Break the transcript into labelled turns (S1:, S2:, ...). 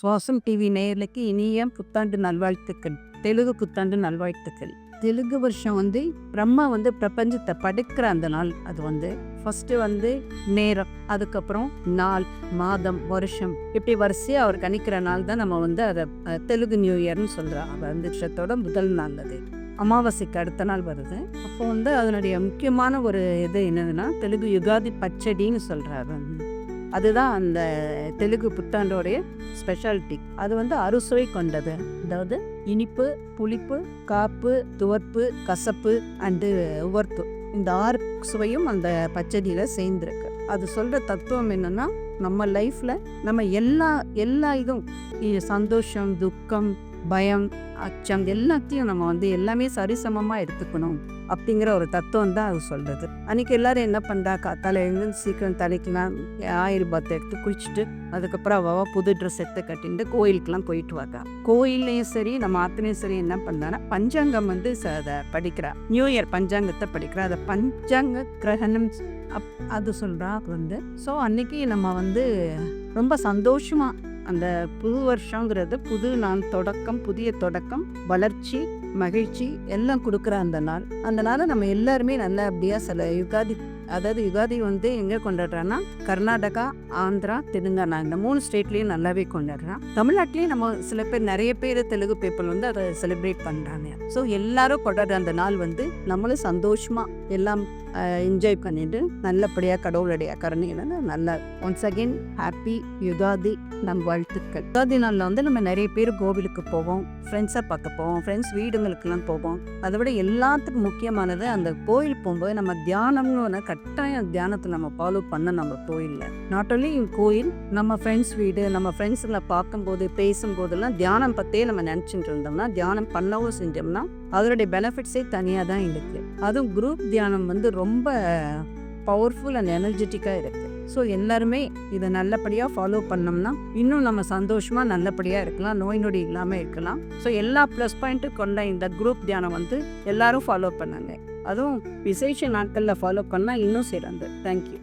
S1: சுவாசம் டிவி நேயர்களுக்கு இனிய புத்தாண்டு நல்வாழ்த்துக்கள். தெலுங்கு புத்தாண்டு நல்வாழ்த்துக்கள். தெலுங்கு வருஷம் பிரம்மா பிரபஞ்சத்தை படைக்கிற அந்த நாள். அது ஃபஸ்ட்டு நேரம், அதுக்கப்புறம் நாள், மாதம், வருஷம், இப்படி வரிசையாக அவர் கணிக்கிற நாள் தான் நம்ம அதை தெலுங்கு நியூ இயர்னு சொல்கிறோம். வருஷத்தோட முதல் நாள் அது. அமாவாசைக்கு அடுத்த நாள் வருது. அப்போ அதனுடைய முக்கியமான ஒரு இது என்னதுன்னா தெலுங்கு யுகாதி பச்சடின்னு சொல்கிறாரு. அதுதான் அந்த தெலுங்கு புத்தாண்டோடைய ஸ்பெஷாலிட்டி. அது அறுசுவை கொண்டது. அதாவது இனிப்பு, புளிப்பு, காப்பு, துவர்ப்பு, கசப்பு அண்டு உவர்ப்பு, இந்த 6 சுவையும் அந்த பச்சடியில் சேர்ந்துருக்கு. அது சொல்கிற தத்துவம் என்னென்னா, நம்ம லைஃப்பில் நம்ம எல்லா இதுவும் சந்தோஷம், துக்கம், பயம், அச்சம் எல்லாத்தையும் நம்ம எல்லாமே சரிசமமாக எடுத்துக்கணும் அப்படிங்கிற ஒரு தத்துவம் தான் அது சொல்கிறது. அன்றைக்கி எல்லோரும் என்ன பண்ணுறா, காத்தால சீக்கிரம் தலைக்கெலாம் ஆயில் பாத்தை எடுத்து குளிச்சுட்டு அதுக்கப்புறம் புது ட்ரெஸ் எடுத்து கட்டிட்டு கோயிலுக்கெலாம் போயிட்டு வாக்கா. கோயில்லையும் சரி நம்ம ஆத்துலையும் சரி என்ன பண்ணான்னா பஞ்சாங்கம் அதை படிக்கிறா. நியூ இயர் பஞ்சாங்கத்தை படிக்கிறா. அதை பஞ்சாங்க கிரகணம் அது சொல்கிறா. ஸோ அன்றைக்கி நம்ம ரொம்ப சந்தோஷமாக அந்த புது வருஷங்கிறது புது நாள், தொடக்கம், புதிய தொடக்கம், வளர்ச்சி, மகிழ்ச்சி எல்லாம் கொடுக்குற அந்த நாளை நம்ம எல்லாருமே நல்லபடியாக சில யுகாதி, அதாவது யுகாதி எங்கே கொண்டாடுறான்னா கர்நாடகா, ஆந்திரா, தெலுங்கானா இந்த 3 ஸ்டேட்லேயும் நல்லாவே கொண்டாடுறான். தமிழ்நாட்டிலையும் நம்ம சில பேர், நிறைய பேர் தெலுங்கு பீப்புள் அதை செலிப்ரேட் பண்ணுறாங்க. ஸோ எல்லாரும் கொண்டாடுற அந்த நாள் நம்மளும் சந்தோஷமாக எல்லாம் என்ஜாய் பண்ணிட்டு நல்லபடியாக கடவுளுடைய கருணையில நல்லா ஒன்ஸ் அகெயின் ஹாப்பி யுகாதி நம் வாழ்த்துக்கள். யுகாதி நாளில் நம்ம நிறைய பேர் கோவிலுக்கு போவோம், ஃப்ரெண்ட்ஸை பார்க்க போவோம், ஃப்ரெண்ட்ஸ் வீடுங்களுக்கெல்லாம் போவோம். அதை விட எல்லாத்துக்கும் முக்கியமானது அந்த கோயில் போகும்போது நம்ம தியானம்னு கட்டாயம் தியானத்தை நம்ம ஃபாலோ பண்ண நம்ம கோயிலில். நாட் ஓன்லி கோயில், நம்ம ஃப்ரெண்ட்ஸ் வீடு, நம்ம ஃப்ரெண்ட்ஸுங்களை பார்க்கும்போது பேசும்போதெல்லாம் தியானம் பற்றியே நம்ம நினச்சிட்டு இருந்தோம்னா, தியானம் பண்ணவும் செஞ்சோம்னா அதனுடைய பெனிஃபிட்ஸே தனியாக தான் இருக்குது. அதுவும் குரூப் தியானம் ரொம்ப பவர்ஃபுல் அண்ட் எனர்ஜெட்டிக்காக இருக்குது. ஸோ எல்லாருமே இதை நல்லபடியாக ஃபாலோ பண்ணோம்னா இன்னும் நம்ம சந்தோஷமாக நல்லபடியாக இருக்கலாம், நோய் நொடி இல்லாமல் இருக்கலாம். ஸோ எல்லா ப்ளஸ் பாயிண்ட்டும் கொண்ட இந்த குரூப் தியானம் எல்லாரும் ஃபாலோ பண்ணாங்க. அதுவும் விசேஷ நாட்களில் ஃபாலோ பண்ணால் இன்னும் சிறந்தது. தேங்க்யூ.